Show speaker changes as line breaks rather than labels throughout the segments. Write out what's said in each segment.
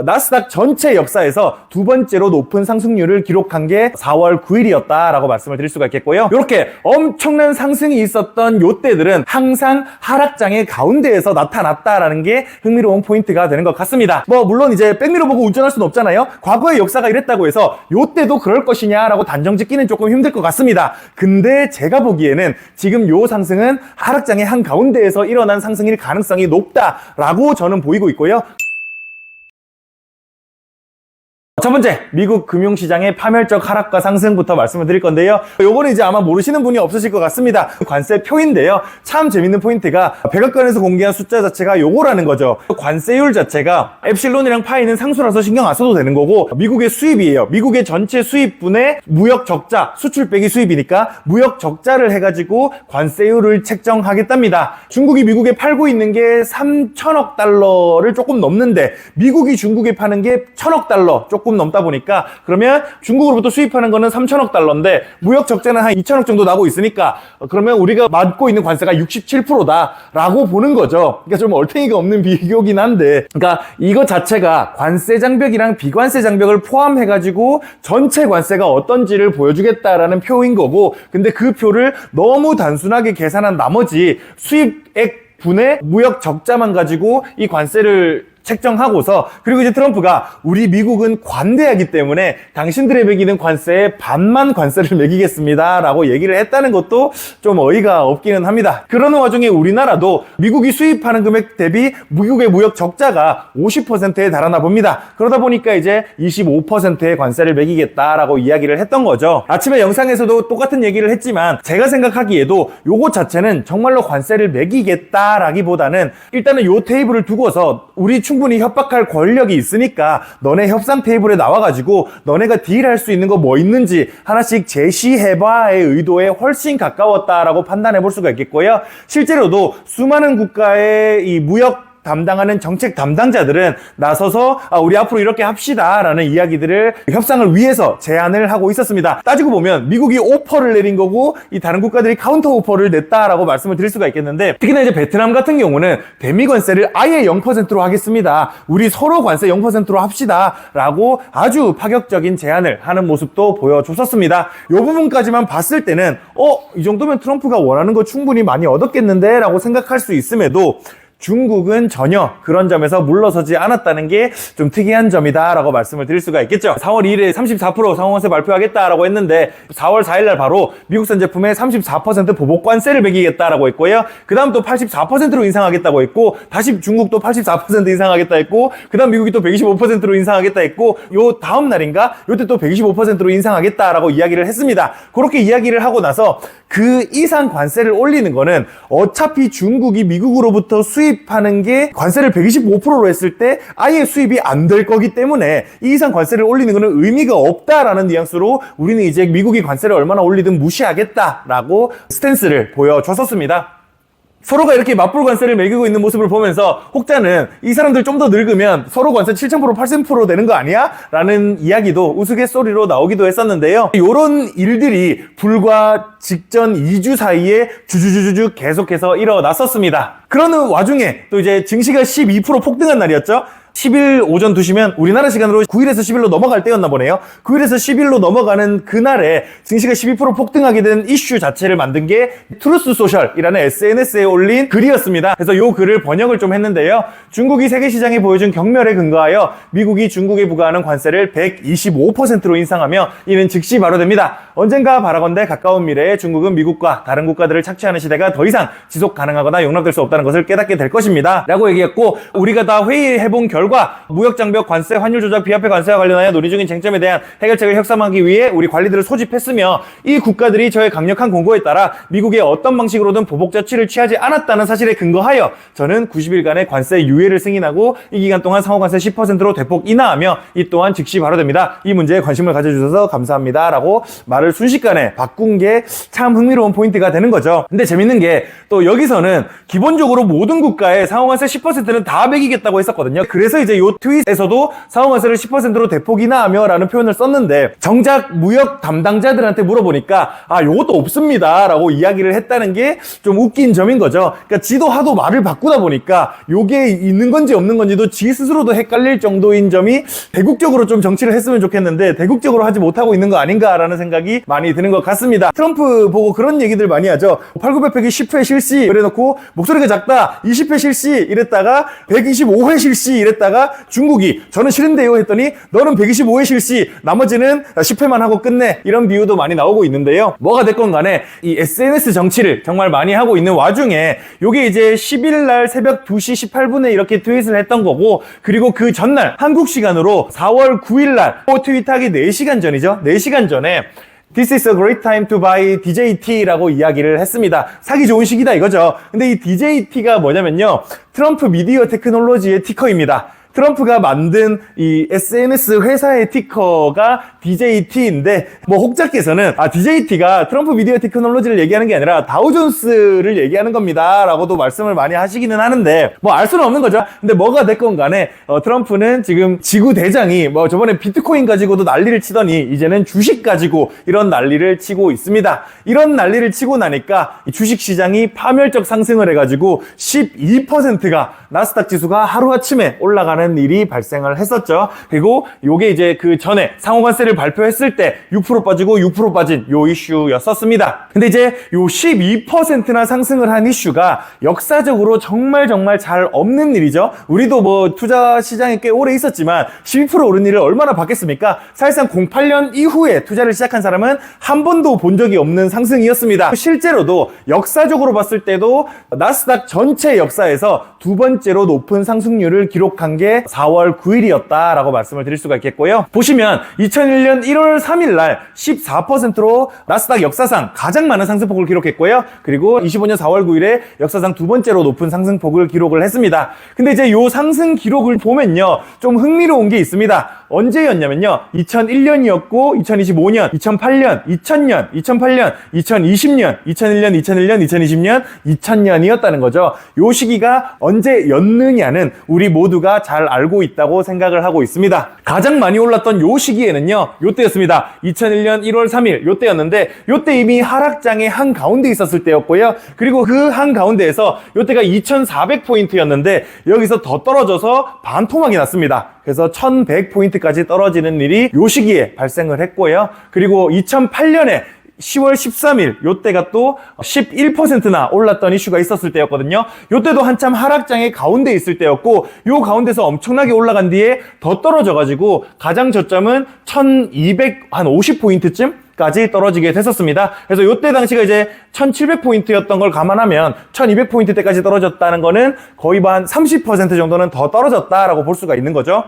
나스닥 전체 역사에서 두 번째로 높은 상승률을 기록한 게 4월 9일이었다라고 말씀을 드릴 수가 있겠고요. 이렇게 엄청난 상승이 있었던 요때들은 항상 하락장의 가운데에서 나타났다라는 게 흥미로운 포인트가 되는 것 같습니다. 물론 이제 백미러 보고 운전할 수는 없잖아요. 과거의 역사가 이랬다고 해서 요때도 그럴 것이냐라고 단정 짓기는 조금 힘들 것 같습니다. 근데 제가 보기에는 지금 요 상승은 하락장의 한가운데에서 일어난 상승일 가능성이 높다라고 저는 보이고 있고요. 첫 번째, 미국 금융시장의 파멸적 하락과 상승부터 말씀을 드릴 건데요. 요거는 이제 아마 모르시는 분이 없으실 것 같습니다. 관세표인데요. 참 재밌는 포인트가 백악관에서 공개한 숫자 자체가 요거라는 거죠. 관세율 자체가 엡실론이랑 파이는 상수라서 신경 안 써도 되는 거고, 미국의 수입이에요. 미국의 전체 수입분의 무역 적자, 수출 빼기 수입이니까 무역 적자를 해가지고 관세율을 책정하겠답니다. 중국이 미국에 팔고 있는 게 3천억 달러를 조금 넘는데 미국이 중국에 파는 게 1,000억 달러 조금 넘다 보니까, 그러면 중국으로부터 수입하는 거는 3천억 달러인데 무역 적자는 한 2천억 정도 나고 있으니까 그러면 우리가 맡고 있는 관세가 67%다 라고 보는 거죠. 그러니까 좀 얼탱이가 없는 비교긴 한데, 그러니까 이거 자체가 관세 장벽이랑 비관세 장벽을 포함해가지고 전체 관세가 어떤지를 보여주겠다라는 표인 거고, 근데 그 표를 너무 단순하게 계산한 나머지 수입액 분의 무역 적자만 가지고 이 관세를 책정하고서, 그리고 이제 트럼프가 우리 미국은 관대하기 때문에 당신들의 매기는 관세의 반만 관세를 매기겠습니다 라고 얘기를 했다는 것도 좀 어이가 없기는 합니다. 그러는 와중에 우리나라도 미국이 수입하는 금액 대비 미국의 무역 적자가 50%에 달하나 봅니다. 그러다 보니까 이제 25%의 관세를 매기겠다라고 이야기를 했던 거죠. 아침에 영상에서도 똑같은 얘기를 했지만 제가 생각하기에도 요거 자체는 정말로 관세를 매기겠다라기보다는 일단은 요 테이블을 두고서 우리 충분히 협박할 권력이 있으니까 너네 협상 테이블에 나와가지고 너네가 딜할 수 있는 거 뭐 있는지 하나씩 제시해봐의 의도에 훨씬 가까웠다라고 판단해 볼 수가 있겠고요. 실제로도 수많은 국가의 이 무역 담당하는 정책 담당자들은 나서서 우리 앞으로 이렇게 합시다 라는 이야기들을 협상을 위해서 제안을 하고 있었습니다. 따지고 보면 미국이 오퍼를 내린 거고 이 다른 국가들이 카운터 오퍼를 냈다라고 말씀을 드릴 수가 있겠는데, 특히나 이제 베트남 같은 경우는 대미 관세를 아예 0%로 하겠습니다. 우리 서로 관세 0%로 합시다 라고 아주 파격적인 제안을 하는 모습도 보여줬었습니다. 이 부분까지만 봤을 때는 이 정도면 트럼프가 원하는 거 충분히 많이 얻었겠는데 라고 생각할 수 있음에도 중국은 전혀 그런 점에서 물러서지 않았다는 게 좀 특이한 점이다 라고 말씀을 드릴 수가 있겠죠. 4월 2일에 34% 상호관세 발표하겠다라고 했는데 4월 4일날 바로 미국산 제품에 34% 보복관세를 매기겠다라고 했고요. 그 다음 또 84%로 인상하겠다고 했고, 다시 중국도 84% 인상하겠다 했고, 그 다음 미국이 또 125%로 인상하겠다 했고, 요 다음 날인가 요때 또 125%로 인상하겠다라고 이야기를 했습니다. 그렇게 이야기를 하고 나서 그 이상 관세를 올리는 거는 어차피 중국이 미국으로부터 수입하는 게 관세를 125%로 했을 때 아예 수입이 안 될 거기 때문에 이 이상 관세를 올리는 거는 의미가 없다라는 뉘앙스로 우리는 이제 미국이 관세를 얼마나 올리든 무시하겠다라고 스탠스를 보여줬었습니다. 서로가 이렇게 맞불 관세를 매기고 있는 모습을 보면서 혹자는 이 사람들 좀 더 늙으면 서로 관세 7,000% 8,000% 되는 거 아니야? 라는 이야기도 우스갯소리로 나오기도 했었는데요. 이런 일들이 불과 직전 2주 사이에 주주주주 계속해서 일어났었습니다. 그러는 와중에 또 이제 증시가 12% 폭등한 날이었죠. 10일 오전 2시면 우리나라 시간으로 9일에서 10일로 넘어갈 때였나 보네요. 9일에서 10일로 넘어가는 그날에 증시가 12% 폭등하게 된 이슈 자체를 만든 게 트루스 소셜이라는 SNS에 올린 글이었습니다. 그래서 이 글을 번역을 좀 했는데요. 중국이 세계시장에 보여준 경멸에 근거하여 미국이 중국에 부과하는 관세를 125%로 인상하며 이는 즉시 발효됩니다. 언젠가 바라건대 가까운 미래에 중국은 미국과 다른 국가들을 착취하는 시대가 더 이상 지속 가능하거나 용납될 수 없다는 것을 깨닫게 될 것입니다 라고 얘기했고, 우리가 다 회의해본 결과 무역장벽 관세, 환율 조작, 비화폐 관세와 관련하여 논의 중인 쟁점에 대한 해결책을 협상하기 위해 우리 관리들을 소집했으며, 이 국가들이 저의 강력한 공고에 따라 미국의 어떤 방식으로든 보복 조치를 취하지 않았다는 사실에 근거하여 저는 90일간의 관세 유예를 승인하고 이 기간 동안 상호관세 10%로 대폭 인하하며 이 또한 즉시 발효됩니다. 이 문제에 관심을 가져주셔서 감사합니다 라고 말을 순식간에 바꾼 게 참 흥미로운 포인트가 되는 거죠. 근데 재밌는 게 또 여기서는 기본적으로 모든 국가의 상호관세 10%는 다 매기겠다고 했었거든요. 그래서 그래서 이제 요 트윗에서도 상호관세를 10%로 대폭 인하하며 라는 표현을 썼는데, 정작 무역 담당자들한테 물어보니까 요것도 없습니다 라고 이야기를 했다는 게 좀 웃긴 점인 거죠. 그러니까 지도 하도 말을 바꾸다 보니까 요게 있는 건지 없는 건지도 지 스스로도 헷갈릴 정도인 점이, 대국적으로 좀 정치를 했으면 좋겠는데 대국적으로 하지 못하고 있는 거 아닌가라는 생각이 많이 드는 것 같습니다. 트럼프 보고 그런 얘기들 많이 하죠. 8900팩이 10회 실시 그래놓고 목소리가 작다 20회 실시 이랬다가 125회 실시 이랬다가 중국이 저는 싫은데요 했더니 너는 125회 실시 나머지는 10회만 하고 끝내, 이런 비유도 많이 나오고 있는데요. 뭐가 됐건 간에 이 SNS 정치를 정말 많이 하고 있는 와중에 요게 이제 10일 날 새벽 2시 18분에 이렇게 트윗을 했던 거고, 그리고 그 전날 한국 시간으로 4월 9일 날 트윗하기 4시간 전이죠. 4시간 전에 This is a great time to buy DJT라고 이야기를 했습니다. 사기 좋은 시기다 이거죠. 근데 이 DJT가 뭐냐면요, 트럼프 미디어 테크놀로지의 티커입니다. 트럼프가 만든 이 SNS 회사의 티커가 DJT인데, 뭐 혹자께서는 DJT가 트럼프 미디어 테크놀로지를 얘기하는 게 아니라 다우존스를 얘기하는 겁니다 라고도 말씀을 많이 하시기는 하는데, 뭐 알 수는 없는 거죠. 근데 뭐가 됐건 간에 트럼프는 지금 지구 대장이 뭐 저번에 비트코인 가지고도 난리를 치더니 이제는 주식 가지고 이런 난리를 치고 있습니다. 이런 난리를 치고 나니까 주식 시장이 파멸적 상승을 해가지고 12%가 나스닥 지수가 하루아침에 올라가는 일이 발생을 했었죠. 그리고 요게 이제 그 전에 상호관세를 발표했을 때 6% 빠지고 6% 빠진 요 이슈였었습니다. 근데 이제 요 12%나 상승을 한 이슈가 역사적으로 정말 잘 없는 일이죠. 우리도 뭐 투자 시장에 꽤 오래 있었지만 12% 오른 일을 얼마나 봤겠습니까? 사실상 08년 이후에 투자를 시작한 사람은 한 번도 본 적이 없는 상승이었습니다. 실제로도 역사적으로 봤을 때도 나스닥 전체 역사에서 두 번째로 높은 상승률을 기록한 게 4월 9일이었다라고 말씀을 드릴 수가 있겠고요. 보시면 2001년 1월 3일 날 14%로 나스닥 역사상 가장 많은 상승폭을 기록했고요. 그리고 25년 4월 9일에 역사상 두 번째로 높은 상승폭을 기록을 했습니다. 근데 이제 요 상승 기록을 보면요, 좀 흥미로운 게 있습니다. 언제였냐면요, 2001년이었고 2025년, 2008년, 2000년, 2008년, 2020년, 2001년, 2001년, 2020년, 2000년이었다는 거죠. 요 시기가 언제였느냐는 우리 모두가 잘 알고 있다고 생각을 하고 있습니다. 가장 많이 올랐던 요 시기에는요, 요때였습니다. 2001년 1월 3일 요때였는데, 요때 이미 하락장의 한가운데 있었을 때였고요. 그리고 그 한가운데에서 요때가 2400포인트였는데 여기서 더 떨어져서 반토막이 났습니다. 그래서 1100포인트까지 떨어지는 일이 요 시기에 발생을 했고요. 그리고 2008년에 10월 13일 요때가 또 11%나 올랐던 이슈가 있었을 때였거든요. 요때도 한참 하락장의 가운데 있을 때였고, 요 가운데서 엄청나게 올라간 뒤에 더 떨어져가지고 가장 저점은 1250포인트쯤 까지 떨어지게 됐었습니다. 그래서 요때 당시가 이제 1700포인트였던 걸 감안하면 1200포인트대까지 떨어졌다는 거는 거의 한 30% 정도는 더 떨어졌다라고 볼 수가 있는 거죠.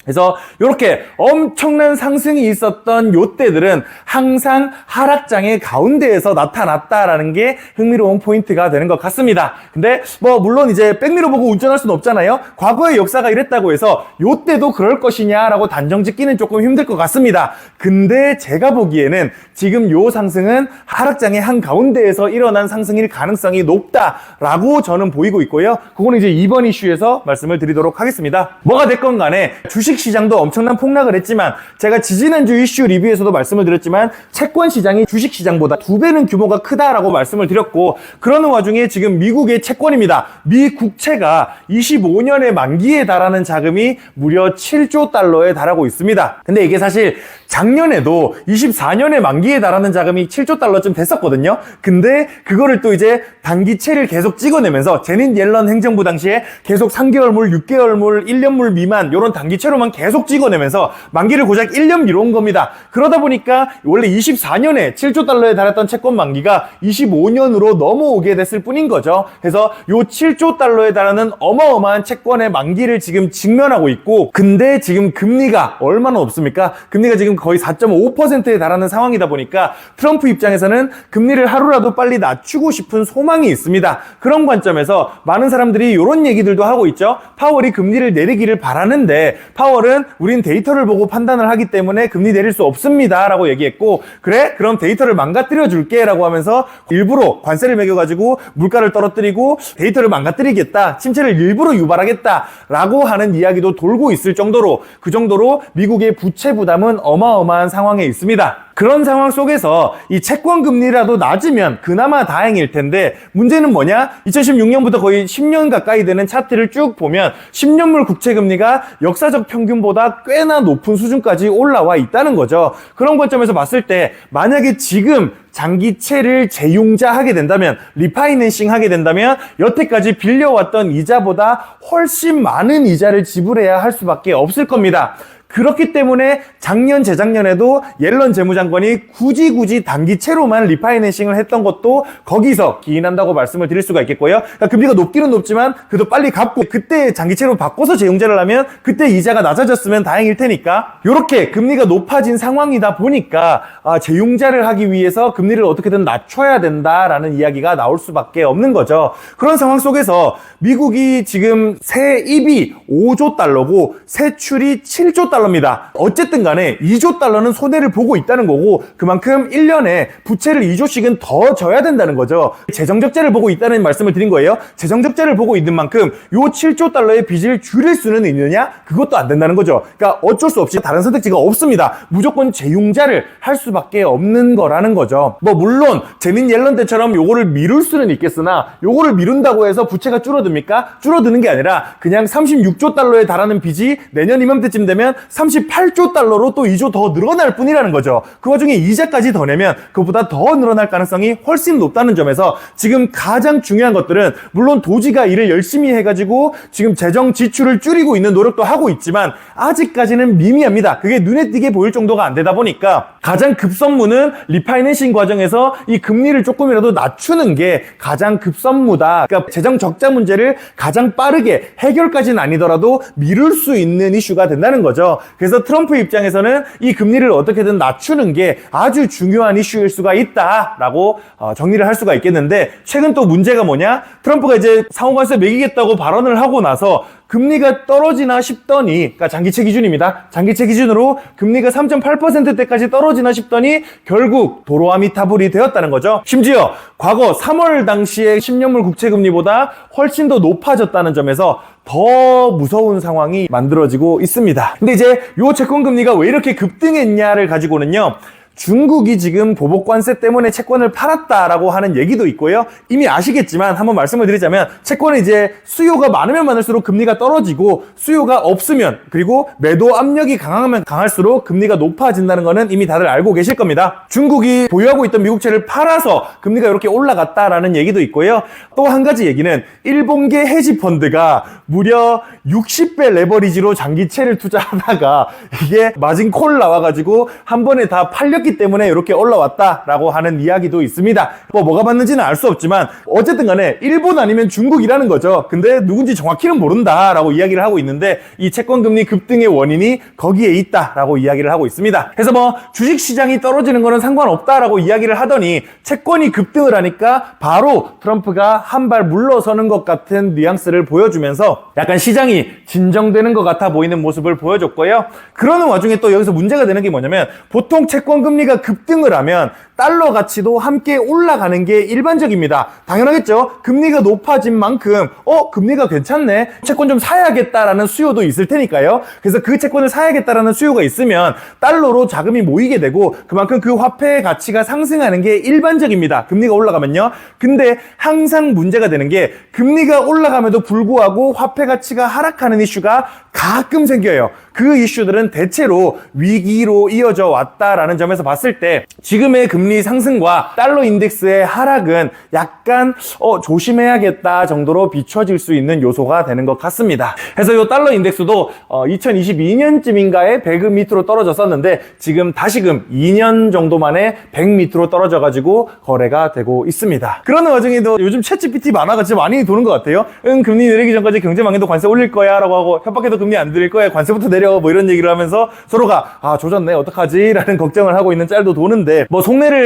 그래서 이렇게 엄청난 상승이 있었던 요때들은 항상 하락장의 가운데에서 나타났다라는 게 흥미로운 포인트가 되는 것 같습니다. 근데 뭐 물론 이제 백미러 보고 운전할 수는 없잖아요. 과거의 역사가 이랬다고 해서 요때도 그럴 것이냐라고 단정 짓기는 조금 힘들 것 같습니다. 근데 제가 보기에는 지금 요 상승은 하락장의 한가운데에서 일어난 상승일 가능성이 높다라고 저는 보이고 있고요. 그거는 이제 이번 이슈에서 말씀을 드리도록 하겠습니다. 뭐가 됐건 간에 주식 시장도 엄청난 폭락을 했지만, 제가 지지난주 이슈 리뷰에서도 말씀을 드렸지만 채권 시장이 주식 시장보다 2배는 규모가 크다라고 말씀을 드렸고, 그러는 와중에 지금 미국의 채권입니다. 미 국채가 25년의 만기에 달하는 자금이 무려 7조 달러에 달하고 있습니다. 근데 이게 사실 작년에도 24년의 만기에 달하는 자금이 7조 달러쯤 됐었거든요. 근데 그거를 또 이제 단기채를 계속 찍어내면서 제닛 옐런 행정부 당시에 계속 3개월물, 6개월물, 1년물 미만 이런 단기채로만 계속 찍어내면서 만기를 고작 1년 미뤄온 겁니다. 그러다 보니까 원래 24년에 7조 달러에 달했던 채권 만기가 25년으로 넘어오게 됐을 뿐인 거죠. 그래서 요 7조 달러에 달하는 어마어마한 채권의 만기를 지금 직면하고 있고, 근데 지금 금리가 얼마나 높습니까? 금리가 지금 지금 거의 4.5%에 달하는 상황이다 보니까 트럼프 입장에서는 금리를 하루라도 빨리 낮추고 싶은 소망이 있습니다. 그런 관점에서 많은 사람들이 이런 얘기들도 하고 있죠. 파월이 금리를 내리기를 바라는데 파월은 우린 데이터를 보고 판단을 하기 때문에 금리 내릴 수 없습니다 라고 얘기했고, 그래? 그럼 데이터를 망가뜨려 줄게 라고 하면서 일부러 관세를 매겨가지고 물가를 떨어뜨리고 데이터를 망가뜨리겠다, 침체를 일부러 유발하겠다 라고 하는 이야기도 돌고 있을 정도로, 그 정도로 미국의 부채 부담은 어마어마한 상황에 있습니다. 그런 상황 속에서 이 채권 금리라도 낮으면 그나마 다행일 텐데, 문제는 뭐냐? 2016년부터 거의 10년 가까이 되는 차트를 쭉 보면 10년물 국채 금리가 역사적 평균보다 꽤나 높은 수준까지 올라와 있다는 거죠. 그런 관점에서 봤을 때 만약에 지금 장기채를 재융자하게 된다면, 리파이낸싱 하게 된다면 여태까지 빌려왔던 이자보다 훨씬 많은 이자를 지불해야 할 수밖에 없을 겁니다. 그렇기 때문에 작년, 재작년에도 옐런 재무장관이 굳이 단기채로만 리파이낸싱을 했던 것도 거기서 기인한다고 말씀을 드릴 수가 있겠고요. 그러니까 금리가 높기는 높지만 그래도 빨리 갚고 그때 장기채로 바꿔서 재융자를 하면 그때 이자가 낮아졌으면 다행일 테니까, 이렇게 금리가 높아진 상황이다 보니까 재융자를 하기 위해서 금리를 어떻게든 낮춰야 된다라는 이야기가 나올 수밖에 없는 거죠. 그런 상황 속에서 미국이 지금 세입이 5조 달러고 세출이 7조 달러입니다. 어쨌든 간에 2조 달러는 손해를 보고 있다는 거고, 그만큼 1년에 부채를 2조씩은 더 져야 된다는 거죠. 재정적자를 보고 있다는 말씀을 드린 거예요. 재정적자를 보고 있는 만큼 요 7조 달러의 빚을 줄일 수는 있느냐? 그것도 안 된다는 거죠. 그러니까 어쩔 수 없이 다른 선택지가 없습니다. 무조건 재융자를 할 수밖에 없는 거라는 거죠. 물론 제닛 옐런 때처럼 요거를 미룰 수는 있겠으나, 요거를 미룬다고 해서 부채가 줄어듭니까? 줄어드는 게 아니라 그냥 36조 달러에 달하는 빚이 내년 이맘때쯤 되면 38조 달러로 또 2조 더 늘어날 뿐이라는 거죠. 그 와중에 이자까지 더 내면 그보다 더 늘어날 가능성이 훨씬 높다는 점에서 지금 가장 중요한 것들은, 물론 도지가 일을 열심히 해가지고 지금 재정 지출을 줄이고 있는 노력도 하고 있지만 아직까지는 미미합니다. 그게 눈에 띄게 보일 정도가 안 되다 보니까 가장 급선무는 리파이낸싱 과정에서 이 금리를 조금이라도 낮추는 게 가장 급선무다. 그러니까 재정 적자 문제를 가장 빠르게, 해결까지는 아니더라도 미룰 수 있는 이슈가 된다는 거죠. 그래서 트럼프 입장에서는 이 금리를 어떻게든 낮추는 게 아주 중요한 이슈일 수가 있다라고 정리를 할 수가 있겠는데, 최근 또 문제가 뭐냐? 트럼프가 이제 상호관세 매기겠다고 발언을 하고 나서 금리가 떨어지나 싶더니, 그러니까 장기채 기준입니다. 장기채 기준으로 금리가 3.8%대까지 떨어지나 싶더니 결국 도로아미타불이 되었다는 거죠. 심지어 과거 3월 당시의 10년물 국채 금리보다 훨씬 더 높아졌다는 점에서 더 무서운 상황이 만들어지고 있습니다. 근데 이제 요 채권 금리가 왜 이렇게 급등했냐를 가지고는요, 중국이 지금 보복관세 때문에 채권을 팔았다라고 하는 얘기도 있고요. 이미 아시겠지만 한번 말씀을 드리자면, 채권은 이제 수요가 많으면 많을수록 금리가 떨어지고, 수요가 없으면, 그리고 매도 압력이 강하면 강할수록 금리가 높아진다는 거는 이미 다들 알고 계실 겁니다. 중국이 보유하고 있던 미국채를 팔아서 금리가 이렇게 올라갔다라는 얘기도 있고요. 또 한 가지 얘기는 일본계 헤지펀드가 무려 60배 레버리지로 장기채를 투자하다가 이게 마진콜 나와가지고 한 번에 다 팔렸기 때문에 이렇게 올라왔다라고 하는 이야기도 있습니다. 뭐가 맞는지는 알 수 없지만 어쨌든 간에 일본 아니면 중국이라는 거죠. 근데 누군지 정확히는 모른다라고 이야기를 하고 있는데, 이 채권금리 급등의 원인이 거기에 있다라고 이야기를 하고 있습니다. 그래서 주식시장이 떨어지는 거는 상관없다라고 이야기를 하더니 채권이 급등을 하니까 바로 트럼프가 한 발 물러서는 것 같은 뉘앙스를 보여주면서 약간 시장이 진정되는 것 같아 보이는 모습을 보여줬고요. 그러는 와중에 또 여기서 문제가 되는 게 뭐냐면, 보통 채권금리가 급등을 하면 달러 가치도 함께 올라가는 게 일반적입니다. 당연하겠죠. 금리가 높아진 만큼 금리가 괜찮네, 채권 좀 사야겠다라는 수요도 있을 테니까요. 그래서 그 채권을 사야겠다라는 수요가 있으면 달러로 자금이 모이게 되고 그만큼 그 화폐의 가치가 상승하는 게 일반적입니다. 금리가 올라가면요. 근데 항상 문제가 되는 게, 금리가 올라감에도 불구하고 화폐 가치가 하락하는 이슈가 가끔 생겨요. 그 이슈들은 대체로 위기로 이어져 왔다라는 점에서 봤을 때 지금의 금리 금리 상승과 달러 인덱스의 하락은 약간 조심해야겠다 정도로 비춰질 수 있는 요소가 되는 것 같습니다. 그래서 이 달러 인덱스도 2022년쯤인가에 100 밑으로 떨어졌었는데 지금 다시금 2년 정도 만에 100 밑으로 떨어져 가지고 거래가 되고 있습니다. 그런 와중에도 요즘 챗GPT 만화가 진짜 많이 도는 것 같아요. 금리 내리기 전까지 경제 망해도 관세 올릴 거야 라고 하고 협박해도 금리 안 드릴 거야, 관세부터 내려, 뭐 이런 얘기를 하면서 서로가 조졌네 어떡하지 라는 걱정을 하고 있는 짤도 도는데, 뭐 속내를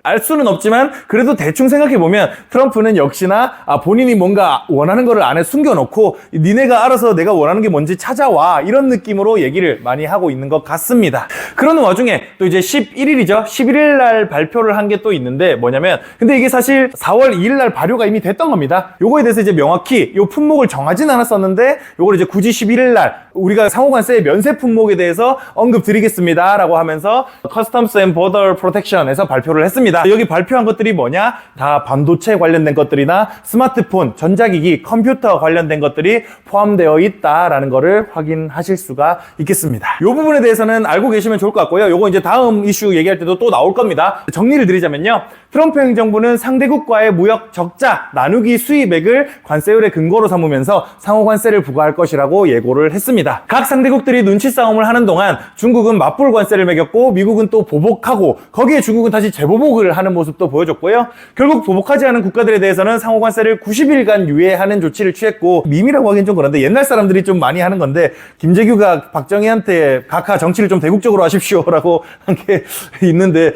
알 수는 없지만 그래도 대충 생각해보면 트럼프는 역시나 본인이 뭔가 원하는 거를 안에 숨겨놓고 니네가 알아서 내가 원하는 게 뭔지 찾아와, 이런 느낌으로 얘기를 많이 하고 있는 것 같습니다. 그러는 와중에 또 이제 11일이죠 11일 날 발표를 한 게 또 있는데 뭐냐면, 근데 이게 사실 4월 2일 날 발효가 이미 됐던 겁니다. 요거에 대해서 이제 명확히 요 품목을 정하진 않았었는데 요걸 이제 굳이 11일 날 우리가 상호관세의 면세 품목에 대해서 언급 드리겠습니다 라고 하면서 Customs and Border Protection에서 발표를 했습니다. 여기 발표한 것들이 뭐냐, 다 반도체 관련된 것들이나 스마트폰, 전자기기, 컴퓨터 관련된 것들이 포함되어 있다라는 거를 확인하실 수가 있겠습니다. 이 부분에 대해서는 알고 계시면 좋을 것 같고요. 요거 이제 다음 이슈 얘기할 때도 또 나올 겁니다. 정리를 드리자면요, 트럼프 행정부는 상대국과의 무역 적자 나누기 수입액을 관세율의 근거로 삼으면서 상호관세를 부과할 것이라고 예고를 했습니다. 각 상대국들이 눈치 싸움을 하는 동안 중국은 맞불 관세를 매겼고 미국은 또 보복하고 거기에 중국은 다시 재보복을 하는 모습도 보여줬고요. 결국 보복하지 않은 국가들에 대해서는 상호관세를 90일간 유예하는 조치를 취했고, 밈이라고 하긴 좀 그런데 옛날 사람들이 좀 많이 하는 건데, 김재규가 박정희한테 각하 정치를 좀 대국적으로 하십시오라고 한 게 있는데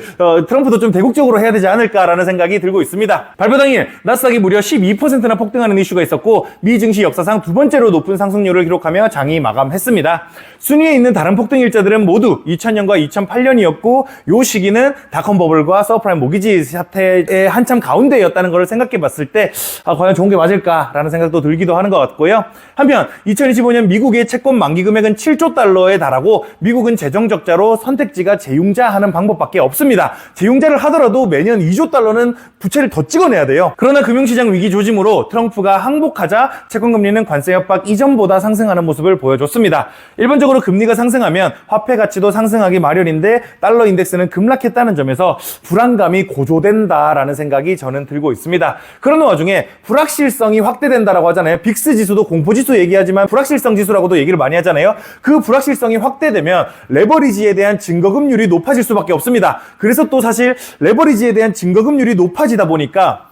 트럼프도 좀 대국적으로 해야 되지 않을까라는 생각이 들고 있습니다. 발표 당일 나스닥이 무려 12%나 폭등하는 이슈가 있었고 미 증시 역사상 두 번째로 높은 상승률을 기록하며 장이 마감했습니다. 순위에 있는 다른 폭등 일자들은 모두 2000년과 2008년이었고 요 시기는 닷컴 버블과 서프라임 모기지 사태의 한참 가운데였다는 것을 생각해 봤을 때 과연 좋은 게 맞을까라는 생각도 들기도 하는 것 같고요. 한편 2025년 미국의 채권 만기 금액은 7조 달러에 달하고 미국은 재정 적자로 선택지가 재융자하는 방법밖에 없습니다. 재융자를 하더라도 매년 2조 달러는 부채를 더 찍어내야 돼요. 그러나 금융시장 위기 조짐으로 트럼프가 항복하자 채권금리는 관세 협박 이전보다 상승하는 모습을 보여줬습니다. 일반적으로 금리가 상승하면 화폐 가치도 상승하기 마련인데 달러 인덱스는 급락했다는 점에서 불안감이 고조된다라는 생각이 저는 들고 있습니다. 그런 와중에 불확실성이 확대된다라고 하잖아요. 빅스 지수도 공포지수 얘기하지만 불확실성 지수라고도 얘기를 많이 하잖아요. 그 불확실성이 확대되면 레버리지에 대한 증거금률이 높아질 수밖에 없습니다. 그래서 또 사실 레버리지에 대한 증거금률이 높아지다 보니까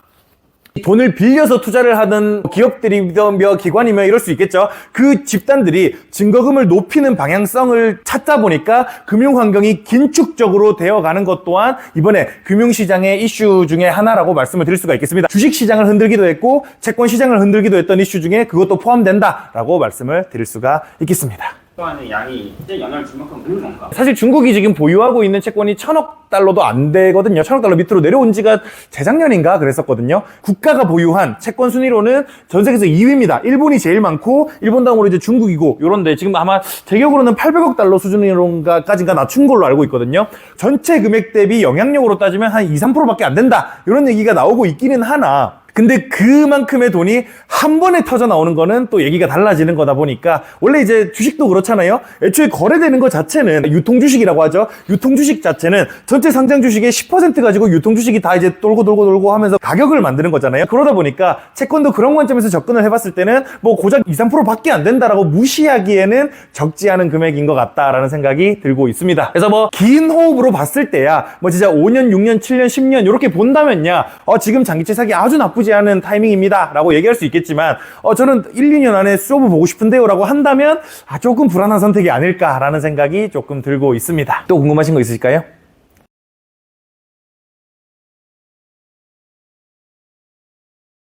돈을 빌려서 투자를 하는 기업들이며 기관이며 이럴 수 있겠죠. 그 집단들이 증거금을 높이는 방향성을 찾다 보니까 금융환경이 긴축적으로 되어가는 것 또한 이번에 금융시장의 이슈 중에 하나라고 말씀을 드릴 수가 있겠습니다. 주식시장을 흔들기도 했고 채권시장을 흔들기도 했던 이슈 중에 그것도 포함된다라고 말씀을 드릴 수가 있겠습니다.
하는 양이 이제 영향을 줄 만큼 는 건가?
사실 중국이 지금 보유하고 있는 채권이 1000억 달러도 안 되거든요. 1000억 달러 밑으로 내려온 지가 재작년인가 그랬었거든요. 국가가 보유한 채권 순위로는 전 세계에서 2위입니다. 일본이 제일 많고 일본 다음으로 이제 중국이고 요런데 지금 아마 제 기억으로는 800억 달러 수준으로까지인가 낮춘 걸로 알고 있거든요. 전체 금액 대비 영향력으로 따지면 한 2, 3%밖에 안 된다. 이런 얘기가 나오고 있기는 하나 근데 그만큼의 돈이 한 번에 터져 나오는 거는 또 얘기가 달라지는 거다 보니까 원래 이제 주식도 그렇잖아요. 애초에 거래되는 것 자체는 유통주식이라고 하죠. 유통주식 자체는 전체 상장 주식의 10% 가지고 유통주식이 다 이제 돌고 하면서 가격을 만드는 거잖아요. 그러다 보니까 채권도 그런 관점에서 접근을 해봤을 때는 뭐 고작 2, 3%밖에 안 된다라고 무시하기에는 적지 않은 금액인 것 같다라는 생각이 들고 있습니다. 그래서 뭐 긴 호흡으로 봤을 때야 뭐 진짜 5년, 6년, 7년, 10년 이렇게 본다면야 지금 장기채 사기 아주 나쁘지 않은 타이밍입니다 라고 얘기할 수 있겠지만 저는 1, 2년 안에 수업을 보고 싶은데요 라고 한다면 조금 불안한 선택이 아닐까라는 생각이 조금 들고 있습니다. 또 궁금하신 거 있으실까요?